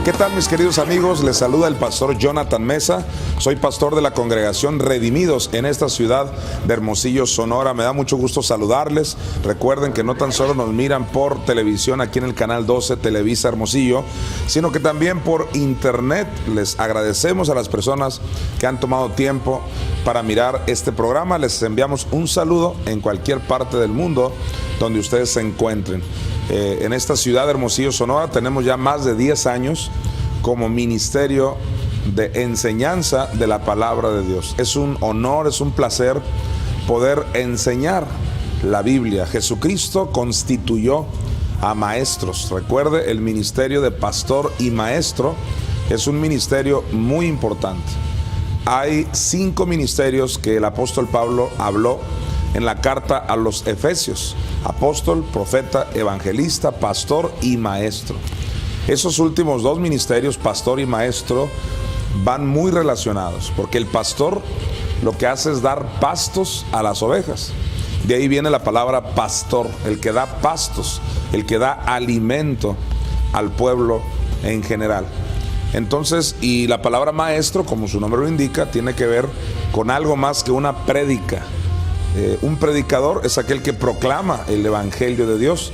¿Qué tal, mis queridos amigos? Les saluda el pastor Jonathan Mesa. Soy pastor de la congregación Redimidos en esta ciudad de Hermosillo, Sonora. Me da mucho gusto saludarles. Recuerden que no tan solo nos miran por televisión aquí en el canal 12 Televisa Hermosillo, sino que también por internet. Les agradecemos a las personas que han tomado tiempo para mirar este programa. Les enviamos un saludo en cualquier parte del mundo donde ustedes se encuentren. En esta ciudad de Hermosillo, Sonora, tenemos ya más de 10 años como ministerio de enseñanza de la palabra de Dios. Es un honor, es un placer poder enseñar la Biblia. Jesucristo constituyó a maestros. Recuerde, el ministerio de pastor y maestro es un ministerio muy importante. Hay 5 ministerios que el apóstol Pablo habló en la carta a los Efesios: apóstol, profeta, evangelista, pastor y maestro. Esos últimos 2 ministerios, pastor y maestro, van muy relacionados, porque el pastor lo que hace es dar pastos a las ovejas. De ahí viene la palabra pastor, el que da pastos, el que da alimento al pueblo en general. Entonces, y la palabra maestro, como su nombre lo indica, tiene que ver con algo más que una prédica. Un predicador es aquel que proclama el evangelio de Dios,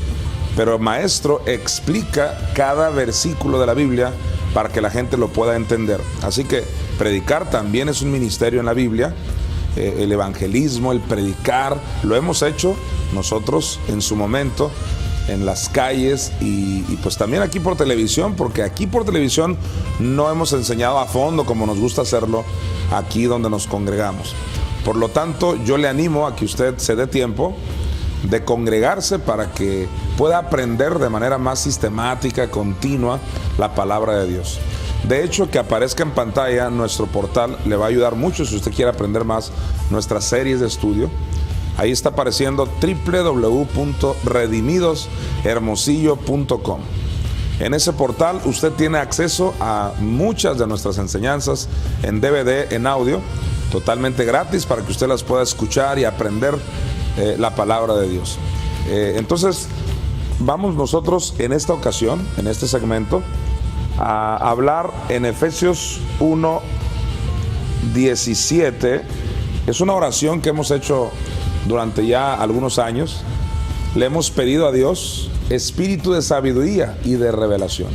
pero el maestro explica cada versículo de la Biblia para que la gente lo pueda entender. Así que predicar también es un ministerio en la Biblia. El evangelismo, el predicar, lo hemos hecho nosotros en su momento en las calles y pues también aquí por televisión, porque aquí por televisión no hemos enseñado a fondo como nos gusta hacerlo aquí donde nos congregamos. Por lo tanto, yo le animo a que usted se dé tiempo de congregarse para que pueda aprender de manera más sistemática, continua, la palabra de Dios. De hecho, que aparezca en pantalla nuestro portal le va a ayudar mucho si usted quiere aprender más nuestras series de estudio. Ahí está apareciendo www.redimidoshermosillo.com. En ese portal usted tiene acceso a muchas de nuestras enseñanzas en DVD, en audio, totalmente gratis para que usted las pueda escuchar y aprender la palabra de Dios. Entonces, vamos nosotros en esta ocasión, en este segmento, a hablar en Efesios 1:17. Es una oración que hemos hecho durante ya algunos años. Le hemos pedido a Dios espíritu de sabiduría y de revelación.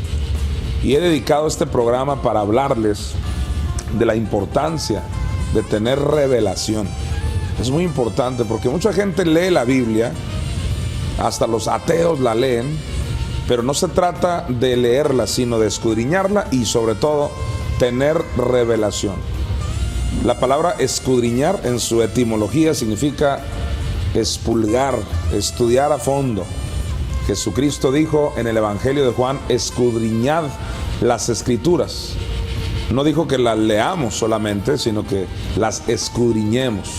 Y he dedicado este programa para hablarles de la importancia de tener revelación. Es muy importante porque mucha gente lee la Biblia, hasta los ateos la leen, pero no se trata de leerla, sino de escudriñarla y sobre todo tener revelación. La palabra escudriñar en su etimología significa expulgar, estudiar a fondo. Jesucristo dijo en el Evangelio de Juan: escudriñad las Escrituras. No dijo que las leamos solamente, sino que las escudriñemos.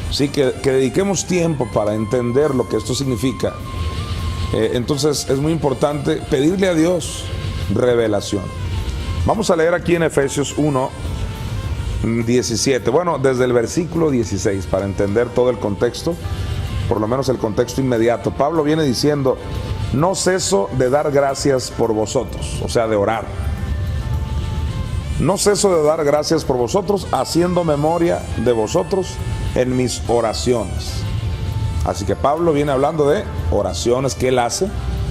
Así que dediquemos tiempo para entender lo que esto significa. Entonces es muy importante pedirle a Dios revelación. Vamos a leer aquí en Efesios 1:17. Bueno, desde el versículo 16 para entender todo el contexto, por lo menos el contexto inmediato. Pablo viene diciendo: no ceso de dar gracias por vosotros, o sea, de orar. No ceso de dar gracias por vosotros, haciendo memoria de vosotros en mis oraciones. Así que Pablo viene hablando de oraciones que él hace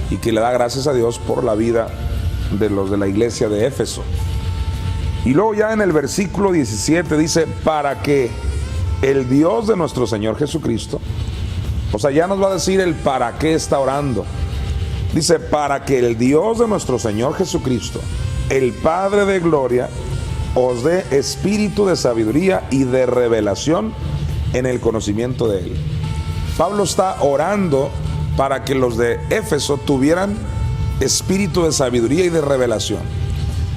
y que le da gracias a Dios por la vida de los de la iglesia de Éfeso. Y luego ya en el versículo 17 dice: para que el Dios de nuestro Señor Jesucristo, o sea, ya nos va a decir el para qué está orando. Dice: para que el Dios de nuestro Señor Jesucristo, el Padre de gloria, os dé espíritu de sabiduría y de revelación en el conocimiento de Él. Pablo está orando para que los de Éfeso tuvieran espíritu de sabiduría y de revelación.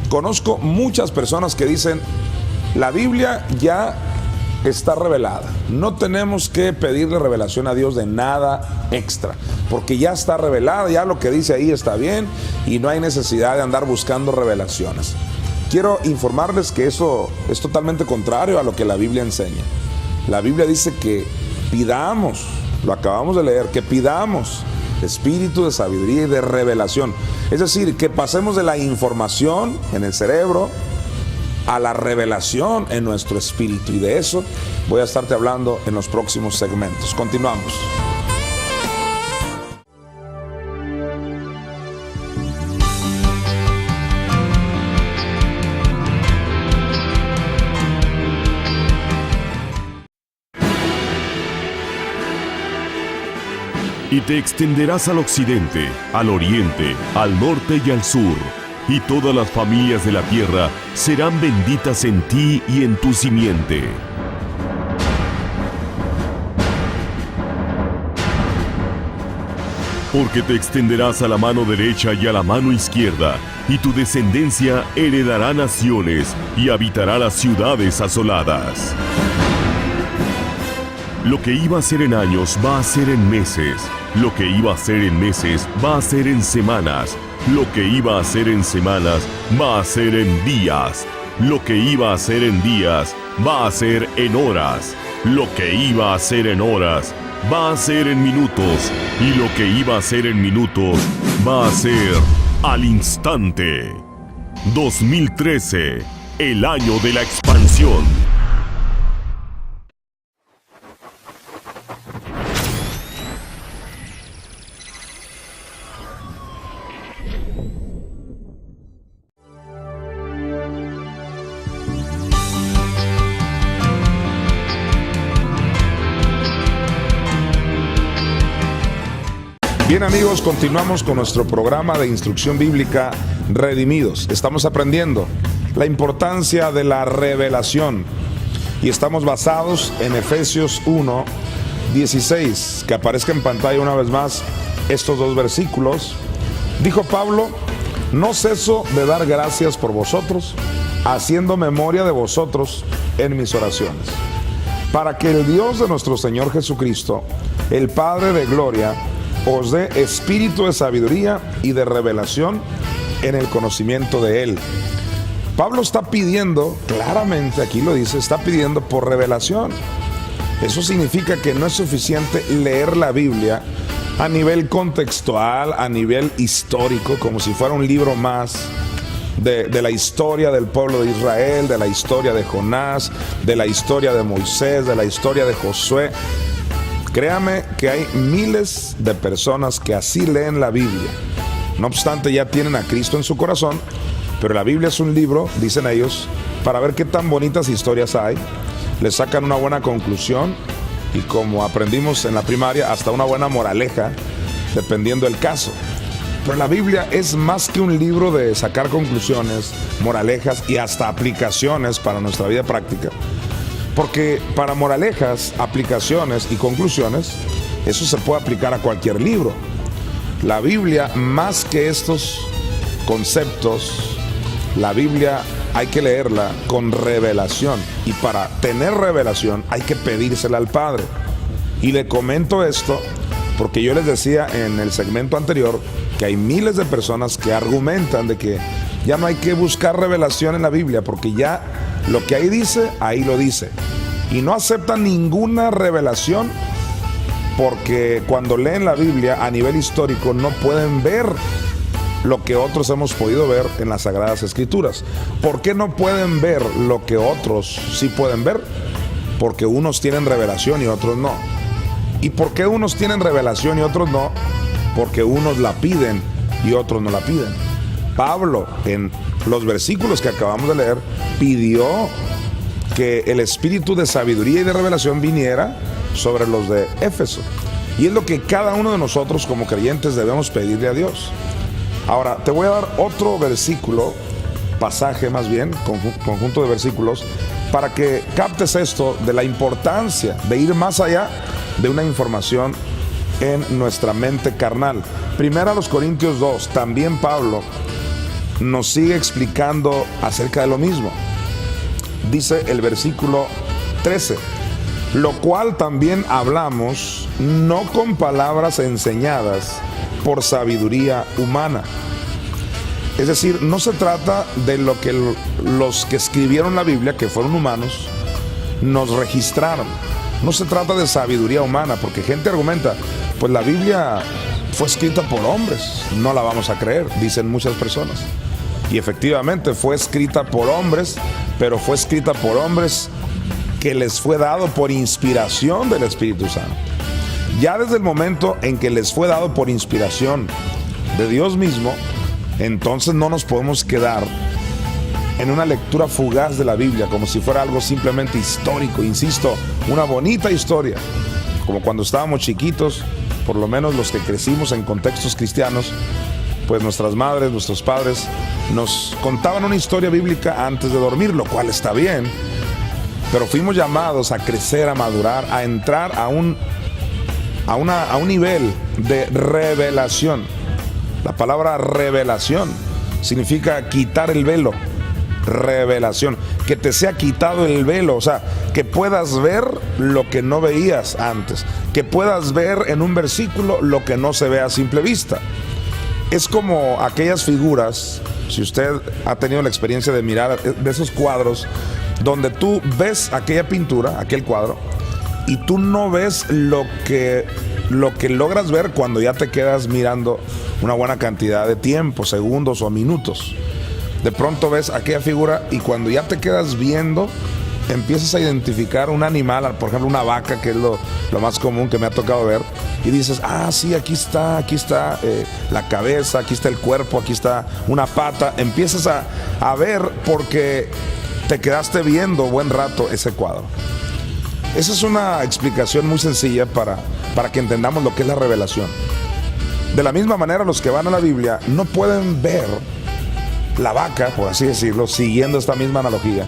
Conozco muchas personas que dicen: la Biblia ya está revelada, no tenemos que pedirle revelación a Dios de nada extra, porque ya está revelada, ya lo que dice ahí está bien y no hay necesidad de andar buscando revelaciones. Quiero informarles que eso es totalmente contrario a lo que la Biblia enseña. La Biblia dice que pidamos, lo acabamos de leer, que pidamos espíritu de sabiduría y de revelación. Es decir, que pasemos de la información en el cerebro a la revelación en nuestro espíritu. Y de eso voy a estarte hablando en los próximos segmentos. Continuamos. Y te extenderás al occidente, al oriente, al norte y al sur, y todas las familias de la tierra serán benditas en ti y en tu simiente. Porque te extenderás a la mano derecha y a la mano izquierda, y tu descendencia heredará naciones y habitará las ciudades asoladas. Lo que iba a ser en años va a ser en meses. Lo que iba a ser en meses va a ser en semanas. Lo que iba a ser en semanas va a ser en días. Lo que iba a ser en días va a ser en horas. Lo que iba a ser en horas va a ser en minutos. Y lo que iba a ser en minutos va a ser al instante. 2013, el año de la expansión. Bien amigos, continuamos con nuestro programa de instrucción bíblica Redimidos. Estamos aprendiendo la importancia de la revelación y estamos basados en Efesios 1:16, que aparezca en pantalla una vez más estos dos versículos. Dijo Pablo: no ceso de dar gracias por vosotros, haciendo memoria de vosotros en mis oraciones, para que el Dios de nuestro Señor Jesucristo, el Padre de gloria, os dé espíritu de sabiduría y de revelación en el conocimiento de Él. Pablo está pidiendo, claramente aquí lo dice, está pidiendo por revelación. Eso significa que no es suficiente leer la Biblia a nivel contextual, a nivel histórico, como si fuera un libro más de la historia del pueblo de Israel, de la historia de Jonás, de la historia de Moisés, de la historia de Josué. Créame que hay miles de personas que así leen la Biblia. No obstante, ya tienen a Cristo en su corazón, pero la Biblia es un libro, dicen ellos, para ver qué tan bonitas historias hay. Le sacan una buena conclusión y, como aprendimos en la primaria, hasta una buena moraleja, dependiendo del caso. Pero la Biblia es más que un libro de sacar conclusiones, moralejas y hasta aplicaciones para nuestra vida práctica. Porque para moralejas, aplicaciones y conclusiones, eso se puede aplicar a cualquier libro. La Biblia, más que estos conceptos, la Biblia hay que leerla con revelación. Y para tener revelación hay que pedírsela al Padre. Y le comento esto porque yo les decía en el segmento anterior que hay miles de personas que argumentan de que ya no hay que buscar revelación en la Biblia, porque ya lo que ahí dice, ahí lo dice. Y no aceptan ninguna revelación porque cuando leen la Biblia a nivel histórico no pueden ver lo que otros hemos podido ver en las Sagradas Escrituras. ¿Por qué no pueden ver lo que otros sí pueden ver? Porque unos tienen revelación y otros no. ¿Y por qué unos tienen revelación y otros no? Porque unos la piden y otros no la piden. Pablo, en los versículos que acabamos de leer, pidió que el espíritu de sabiduría y de revelación viniera sobre los de Éfeso. Y es lo que cada uno de nosotros como creyentes debemos pedirle a Dios. Ahora, te voy a dar otro versículo, pasaje más bien, conjunto de versículos, para que captes esto de la importancia de ir más allá de una información en nuestra mente carnal. Primera a los Corintios 2, también Pablo nos sigue explicando acerca de lo mismo. Dice el versículo 13: lo cual también hablamos, no con palabras enseñadas por sabiduría humana. Es decir, no se trata de lo que los que escribieron la Biblia, que fueron humanos, nos registraron. No se trata de sabiduría humana, porque gente argumenta, pues la Biblia fue escrita por hombres. No la vamos a creer, dicen muchas personas. Y efectivamente fue escrita por hombres, pero fue escrita por hombres que les fue dado por inspiración del Espíritu Santo. Ya desde el momento en que les fue dado por inspiración de Dios mismo, entonces no nos podemos quedar en una lectura fugaz de la Biblia, como si fuera algo simplemente histórico. Insisto, una bonita historia, como cuando estábamos chiquitos, por lo menos los que crecimos en contextos cristianos, pues nuestras madres, nuestros padres nos contaban una historia bíblica antes de dormir, lo cual está bien, pero fuimos llamados a crecer, a madurar, a entrar a un nivel de revelación. La palabra revelación significa quitar el velo. Revelación, que te sea quitado el velo, o sea, que puedas ver lo que no veías antes, que puedas ver en un versículo lo que no se ve a simple vista. Es como aquellas figuras, si usted ha tenido la experiencia de mirar de esos cuadros, donde tú ves aquella pintura, aquel cuadro, y tú no ves lo que logras ver cuando ya te quedas mirando una buena cantidad de tiempo, segundos o minutos. De pronto ves aquella figura y cuando ya te quedas viendo, empiezas a identificar un animal, por ejemplo una vaca, que es lo más común que me ha tocado ver, y dices, ah, sí, aquí está la cabeza, aquí está el cuerpo, aquí está una pata. Empiezas a ver porque te quedaste viendo buen rato ese cuadro. Esa es una explicación muy sencilla para que entendamos lo que es la revelación. De la misma manera, los que van a la Biblia no pueden ver la vaca, por así decirlo, siguiendo esta misma analogía,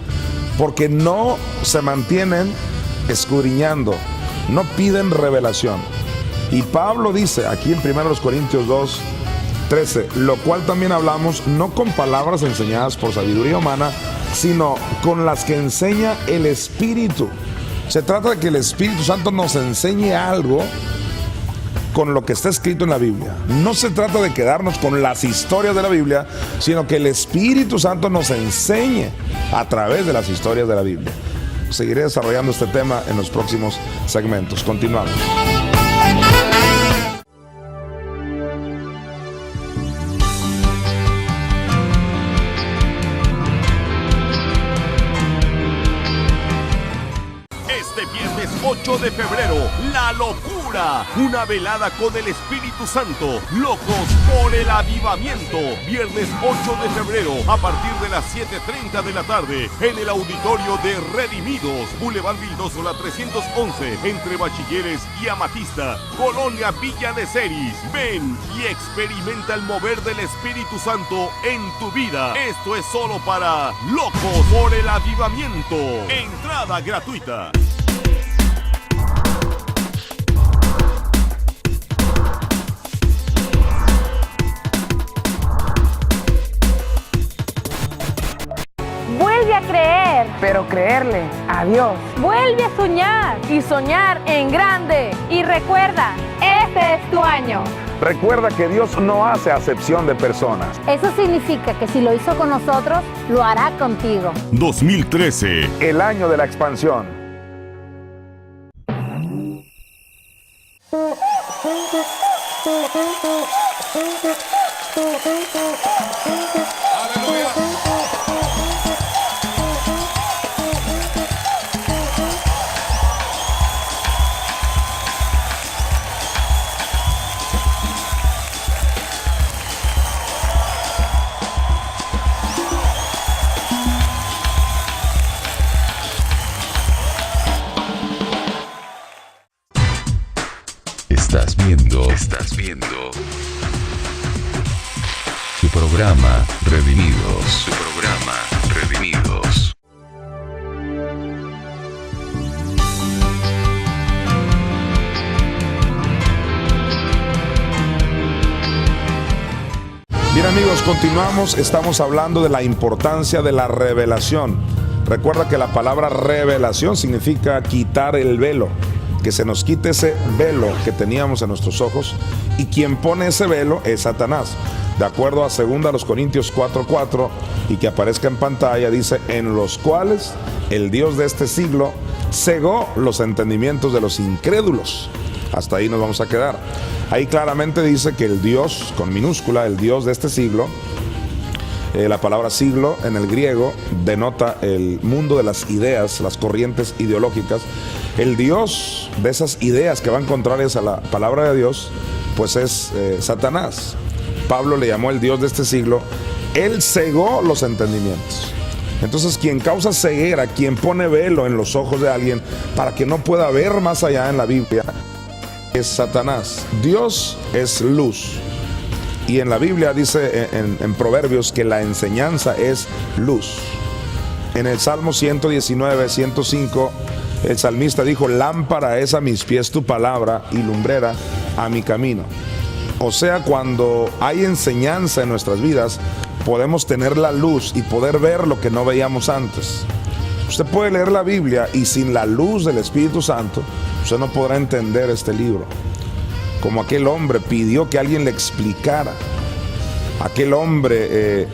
porque no se mantienen escudriñando, no piden revelación. Y Pablo dice aquí en 1 Corintios 2:13, lo cual también hablamos no con palabras enseñadas por sabiduría humana, sino con las que enseña el Espíritu. Se trata de que el Espíritu Santo nos enseñe algo con lo que está escrito en la Biblia. No se trata de quedarnos con las historias de la Biblia, sino que el Espíritu Santo nos enseñe a través de las historias de la Biblia. Seguiré desarrollando este tema en los próximos segmentos. Continuamos. Este viernes 8 de febrero, La Locura, una velada con el Espíritu Santo, locos por el avivamiento. Viernes 8 de febrero, a partir de las 7:30 de la tarde, en el auditorio de Redimidos, Boulevard Vildoso, la 311, entre Bachilleres y Amatista, Colonia Villa de Ceris. Ven y experimenta el mover del Espíritu Santo en tu vida. Esto es solo para locos por el avivamiento. Entrada gratuita. Vuelve a creer, pero creerle a Dios. vuelve a soñar Y soñar en grande. y recuerda, este es tu año. Recuerda que Dios no hace acepción de personas. Eso significa que si lo hizo con nosotros, lo hará contigo. 2013. El año de la expansión. Estás viendo su programa Redimidos. Bien amigos, continuamos. Estamos hablando de la importancia de la revelación. Recuerda que la palabra revelación significa quitar el velo. Que se nos quite ese velo que teníamos en nuestros ojos, y quien pone ese velo es Satanás. De acuerdo a 2 Corintios 4:4, y que aparezca en pantalla, dice: en los cuales el Dios de este siglo cegó los entendimientos de los incrédulos, Hasta ahí nos vamos a quedar. Ahí claramente dice que el Dios, con minúscula, el Dios de este siglo, la palabra siglo en el griego denota el mundo de las ideas, las corrientes ideológicas. El Dios de esas ideas que van contrarias a la palabra de Dios, pues es Satanás. Pablo le llamó el Dios de este siglo. Él cegó los entendimientos. Entonces, quien causa ceguera, quien pone velo en los ojos de alguien para que no pueda ver más allá en la Biblia, es Satanás. Dios es luz. Y en la Biblia dice en Proverbios que la enseñanza es luz. En el Salmo 119, 105, el salmista dijo: lámpara es a mis pies tu palabra y lumbrera a mi camino. O sea, cuando hay enseñanza en nuestras vidas, podemos tener la luz y poder ver lo que no veíamos antes. Usted puede leer la Biblia y sin la luz del Espíritu Santo, usted no podrá entender este libro. Como aquel hombre pidió que alguien le explicara. Aquel hombre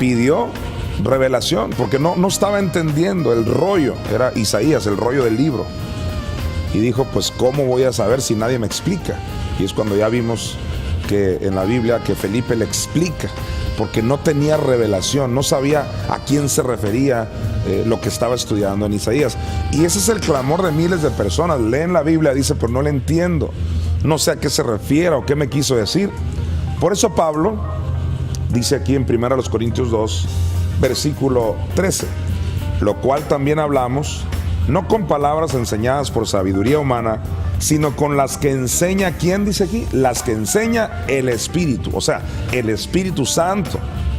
pidió revelación porque no estaba entendiendo el rollo. Era Isaías, el rollo del libro. Y dijo: pues ¿cómo voy a saber si nadie me explica? Y es cuando ya vimos que en la Biblia que Felipe le explica, porque no tenía revelación, no sabía a quién se refería lo que estaba estudiando en Isaías. Y ese es el clamor de miles de personas. Leen la Biblia, dice: pero no le entiendo, no sé a qué se refiere o qué me quiso decir. Por eso Pablo dice aquí en 1 Corintios 2, versículo 13: lo cual también hablamos, no con palabras enseñadas por sabiduría humana, sino con las que enseña, ¿quién dice aquí? Las que enseña el Espíritu. O sea, el Espíritu Santo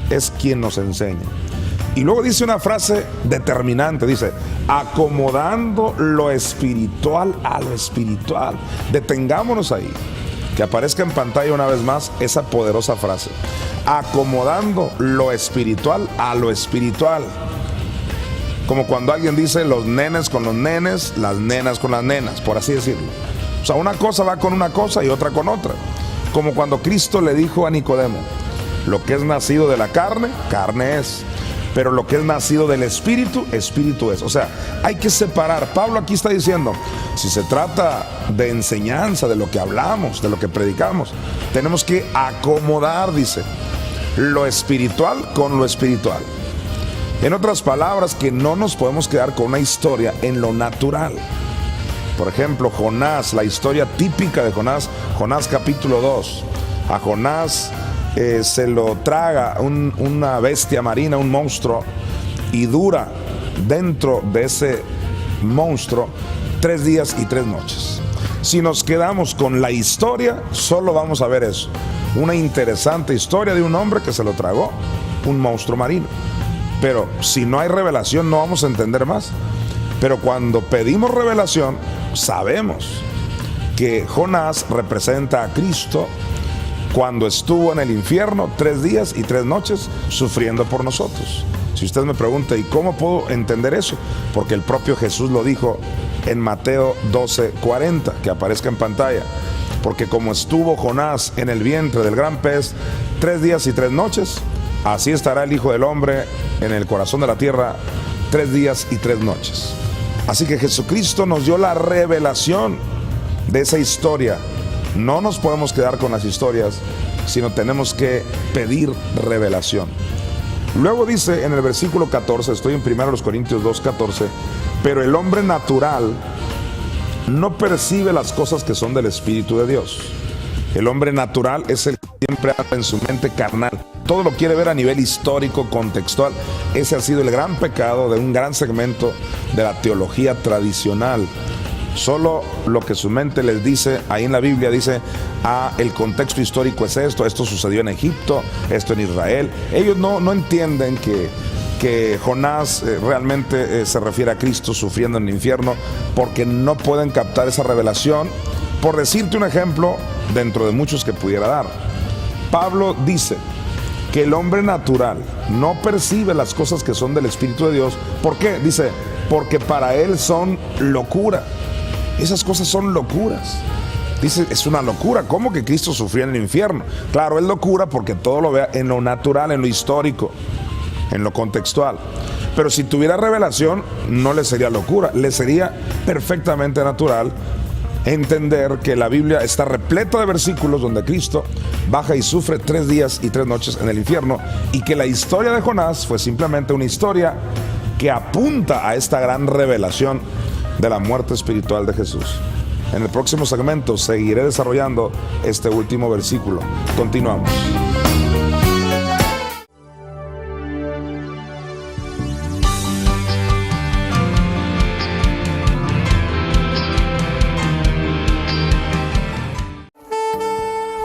es quien nos enseña. Y luego dice una frase determinante, dice: acomodando lo espiritual a lo espiritual. Detengámonos ahí, que aparezca en pantalla una vez más esa poderosa frase: acomodando lo espiritual a lo espiritual. Como cuando alguien dice los nenes con los nenes, las nenas con las nenas, por así decirlo. O sea, una cosa va con una cosa y otra con otra. Como cuando Cristo le dijo a Nicodemo: lo que es nacido de la carne, carne es, pero lo que es nacido del Espíritu, Espíritu es. O sea, hay que separar. Pablo aquí está diciendo, si se trata de enseñanza, de lo que hablamos, de lo que predicamos, tenemos que acomodar, dice, lo espiritual con lo espiritual. En otras palabras, que no nos podemos quedar con una historia en lo natural. Por ejemplo, Jonás, la historia típica de Jonás, Jonás capítulo 2. A Jonás se lo traga una bestia marina, un monstruo, y dura dentro de ese monstruo 3 días y 3 noches. Si nos quedamos con la historia, solo vamos a ver eso: una interesante historia de un hombre que se lo tragó un monstruo marino. Pero si no hay revelación, no vamos a entender más. Pero cuando pedimos revelación, sabemos que Jonás representa a Cristo cuando estuvo en el infierno 3 días y 3 noches sufriendo por nosotros. Si usted me pregunta, ¿y cómo puedo entender eso? Porque el propio Jesús lo dijo en Mateo 12:40, que aparezca en pantalla. Porque como estuvo Jonás en el vientre del gran pez 3 días y 3 noches, así estará el Hijo del Hombre en el corazón de la tierra 3 días y 3 noches. Así que Jesucristo nos dio la revelación de esa historia. No nos podemos quedar con las historias, sino tenemos que pedir revelación. Luego dice en el versículo 14, estoy en 1 Corintios 2:14, pero el hombre natural no percibe las cosas que son del Espíritu de Dios. El hombre natural es el que siempre anda en su mente carnal. Todo lo quiere ver a nivel histórico, contextual. Ese ha sido el gran pecado de un gran segmento de la teología tradicional. Solo lo que su mente les dice, ahí en la Biblia dice: el contexto histórico es esto sucedió en Egipto, esto en Israel. Ellos no entienden que Jonás realmente se refiere a Cristo sufriendo en el infierno, porque no pueden captar esa revelación. Por decirte un ejemplo, dentro de muchos que pudiera dar, Pablo dice que el hombre natural no percibe las cosas que son del Espíritu de Dios. ¿Por qué? Dice, porque para él son locura. Esas cosas son locuras. Dice, es una locura. ¿Cómo que Cristo sufrió en el infierno? Claro, es locura porque todo lo ve en lo natural, en lo histórico, en lo contextual. Pero si tuviera revelación, no le sería locura, le sería perfectamente natural entender que la Biblia está repleta de versículos donde Cristo baja y sufre 3 días y 3 noches en el infierno, y que la historia de Jonás fue simplemente una historia que apunta a esta gran revelación de la muerte espiritual de Jesús. En el próximo segmento seguiré desarrollando este último versículo. Continuamos.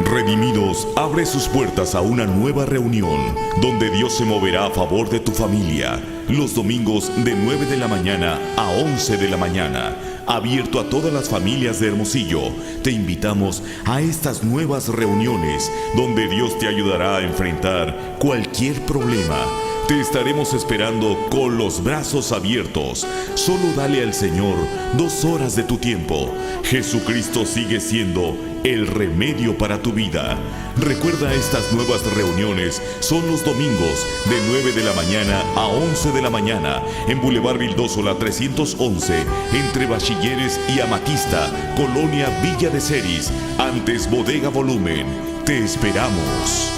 Redimidos abre sus puertas a una nueva reunión donde Dios se moverá a favor de tu familia los domingos de 9 de la mañana a 11 de la mañana. Abierto a todas las familias de Hermosillo, te invitamos a estas nuevas reuniones donde Dios te ayudará a enfrentar cualquier problema. Te estaremos esperando con los brazos abiertos. Solo dale al Señor 2 horas de tu tiempo. Jesucristo sigue siendo el remedio para tu vida. Recuerda, estas nuevas reuniones son los domingos de 9 de la mañana a 11 de la mañana en Boulevard Vildósola 311, entre Bachilleres y Amatista, Colonia Villa de Ceris, antes Bodega Volumen. Te esperamos.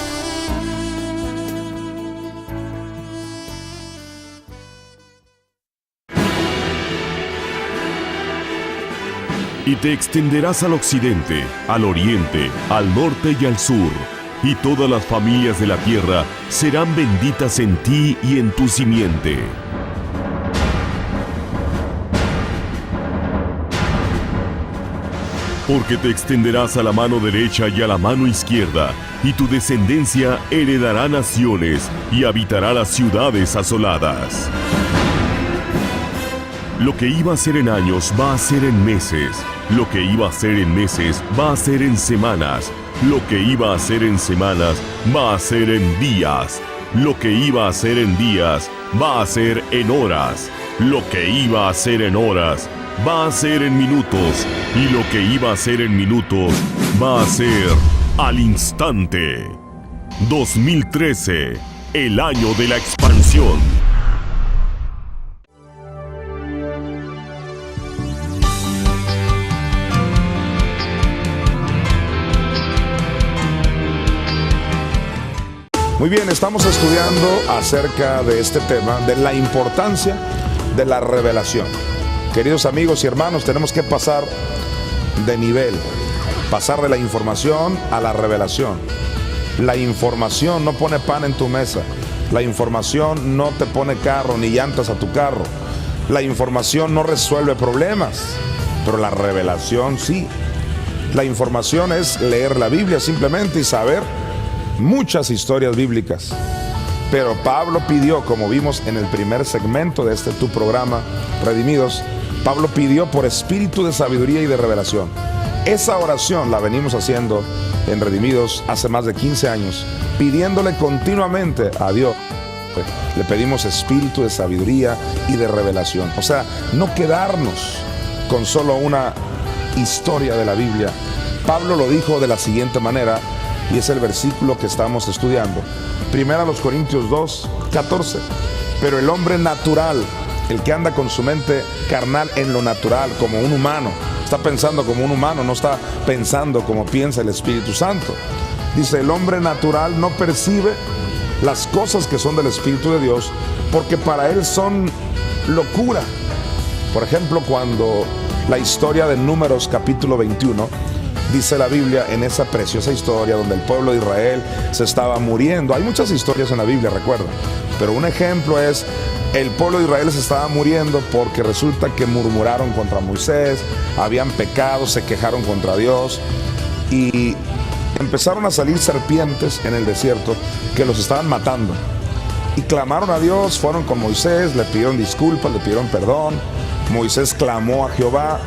Y te extenderás al occidente, al oriente, al norte y al sur, y todas las familias de la tierra serán benditas en ti y en tu simiente. Porque te extenderás a la mano derecha y a la mano izquierda, y tu descendencia heredará naciones y habitará las ciudades asoladas. Lo que iba a ser en años va a ser en meses. Lo que iba a ser en meses va a ser en semanas. Lo que iba a ser en semanas va a ser en días. Lo que iba a ser en días va a ser en horas. Lo que iba a ser en horas va a ser en minutos. Y lo que iba a ser en minutos va a ser al instante. 2013, el año de la expansión. Muy bien, estamos estudiando acerca de este tema, de la importancia de la revelación. Queridos amigos y hermanos, tenemos que pasar de nivel, pasar de la información a la revelación. La información no pone pan en tu mesa. La información no te pone carro ni llantas a tu carro. La información no resuelve problemas, pero la revelación sí. La información es leer la Biblia simplemente y saber muchas historias bíblicas. Pero Pablo pidió, como vimos en el primer segmento de tu programa, Redimidos, Pablo pidió por espíritu de sabiduría y de revelación. Esa oración la venimos haciendo en Redimidos hace más de 15 años, pidiéndole continuamente a Dios. Le pedimos espíritu de sabiduría y de revelación. O sea, no quedarnos con solo una historia de la Biblia. Pablo lo dijo de la siguiente manera, y es el versículo que estamos estudiando. 1 Corintios 2:14. Pero el hombre natural, el que anda con su mente carnal en lo natural, como un humano, está pensando como un humano, no está pensando como piensa el Espíritu Santo. Dice, el hombre natural no percibe las cosas que son del Espíritu de Dios, porque para él son locura. Por ejemplo, cuando la historia de Números capítulo 21, dice la Biblia en esa preciosa historia donde el pueblo de Israel se estaba muriendo. Hay muchas historias en la Biblia, recuerda, pero un ejemplo es el pueblo de Israel se estaba muriendo porque resulta que murmuraron contra Moisés, habían pecado, se quejaron contra Dios y empezaron a salir serpientes en el desierto que los estaban matando. Y clamaron a Dios, fueron con Moisés, le pidieron disculpas, le pidieron perdón. Moisés clamó a Jehová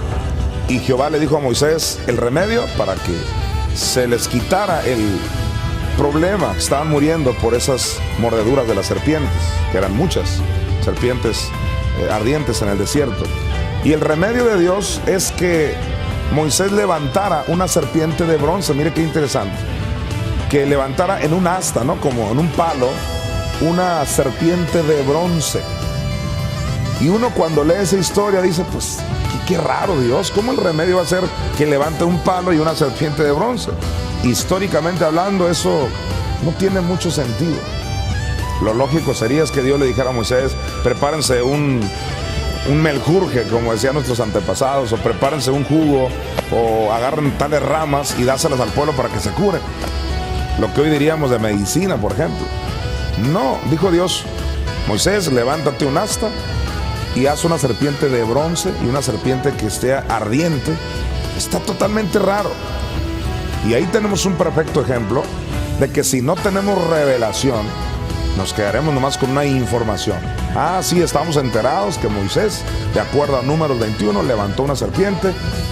y Jehová le dijo a Moisés el remedio para que se les quitara el problema. Estaban muriendo por esas mordeduras de las serpientes, que eran muchas serpientes ardientes en el desierto. Y el remedio de Dios es que Moisés levantara una serpiente de bronce. Mire qué interesante, que levantara en un asta, ¿no? Como en un palo, una serpiente de bronce. Y uno cuando lee esa historia dice, pues, qué raro, Dios, ¿cómo el remedio va a ser que levante un palo y una serpiente de bronce? Históricamente hablando, eso no tiene mucho sentido. Lo lógico sería es que Dios le dijera a Moisés, prepárense un menjurje, como decían nuestros antepasados, o prepárense un jugo, o agarren tales ramas y dáselas al pueblo para que se curen. Lo que hoy diríamos de medicina, por ejemplo. No, dijo Dios, Moisés, levántate un asta y haz una serpiente de bronce y una serpiente que esté ardiente. Está totalmente raro. Y ahí tenemos un perfecto ejemplo de que si no tenemos revelación, nos quedaremos nomás con una información. Ah, sí, estamos enterados que Moisés, de acuerdo a Números 21, levantó una serpiente,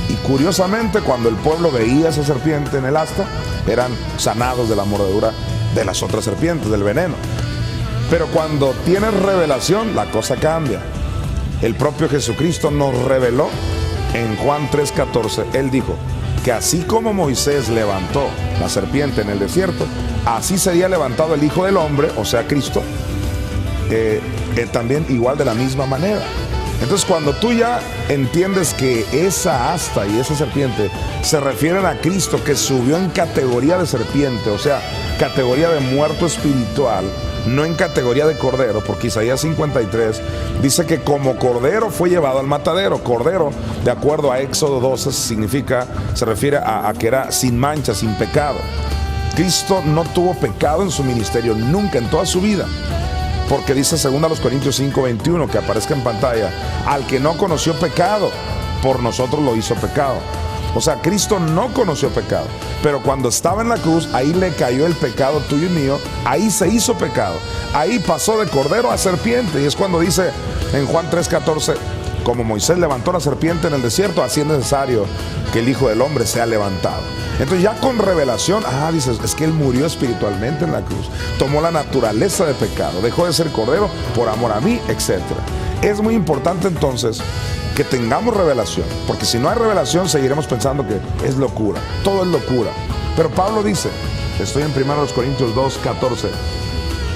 y curiosamente cuando el pueblo veía esa serpiente en el asta, eran sanados de la mordedura de las otras serpientes, del veneno. Pero cuando tienes revelación, la cosa cambia. El propio Jesucristo nos reveló en Juan 3:14. Él dijo que así como Moisés levantó la serpiente en el desierto, así sería levantado el Hijo del Hombre, o sea Cristo, también igual de la misma manera. Entonces cuando tú ya entiendes que esa asta y esa serpiente se refieren a Cristo, que subió en categoría de serpiente, o sea, categoría de muerto espiritual, no en categoría de cordero, porque Isaías 53 dice que como cordero fue llevado al matadero. Cordero, de acuerdo a Éxodo 12, se refiere a que era sin mancha, sin pecado. Cristo no tuvo pecado en su ministerio, nunca en toda su vida. Porque dice 2 Corintios 5:21, que aparezca en pantalla, al que no conoció pecado, por nosotros lo hizo pecado. O sea, Cristo no conoció pecado, pero cuando estaba en la cruz, ahí le cayó el pecado tuyo y mío, ahí se hizo pecado, ahí pasó de cordero a serpiente. Y es cuando dice en Juan 3:14, como Moisés levantó la serpiente en el desierto, así es necesario que el Hijo del Hombre sea levantado. Entonces ya con revelación, dices, es que Él murió espiritualmente en la cruz, tomó la naturaleza de pecado, dejó de ser cordero por amor a mí, etc. Es muy importante entonces que tengamos revelación, porque si no hay revelación seguiremos pensando que es locura, todo es locura. Pero Pablo dice, estoy en 1 Corintios 2:14,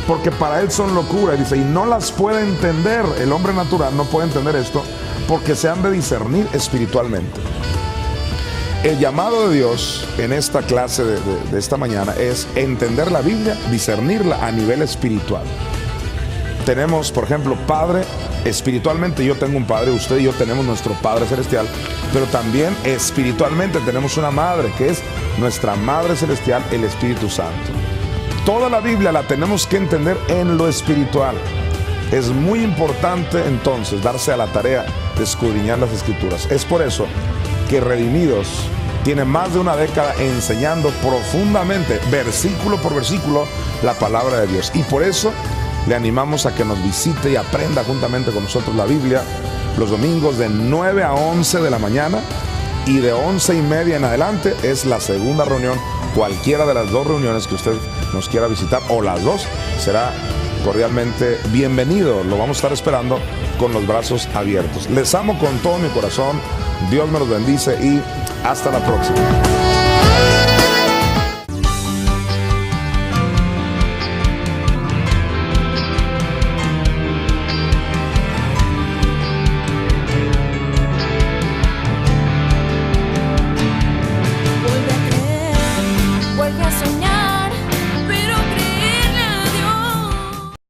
porque para él son locura, y dice, y no las puede entender, el hombre natural no puede entender esto, porque se han de discernir espiritualmente. El llamado de Dios en esta clase de esta mañana es entender la Biblia, discernirla a nivel espiritual. Tenemos, por ejemplo, Padre. Espiritualmente yo tengo un Padre, usted y yo tenemos nuestro Padre Celestial, pero también espiritualmente tenemos una Madre, que es nuestra Madre Celestial, el Espíritu Santo. Toda la Biblia la tenemos que entender en lo espiritual. Es muy importante entonces darse a la tarea de escudriñar las Escrituras. Es por eso que Redimidos tiene más de una década enseñando profundamente, versículo por versículo, la palabra de Dios. Y por eso le animamos a que nos visite y aprenda juntamente con nosotros la Biblia los domingos de 9 a 11 de la mañana, y de 11:30 en adelante es la segunda reunión. Cualquiera de las dos reuniones que usted nos quiera visitar, o las dos, será cordialmente bienvenido. Lo vamos a estar esperando con los brazos abiertos. Les amo con todo mi corazón. Dios me los bendice y hasta la próxima.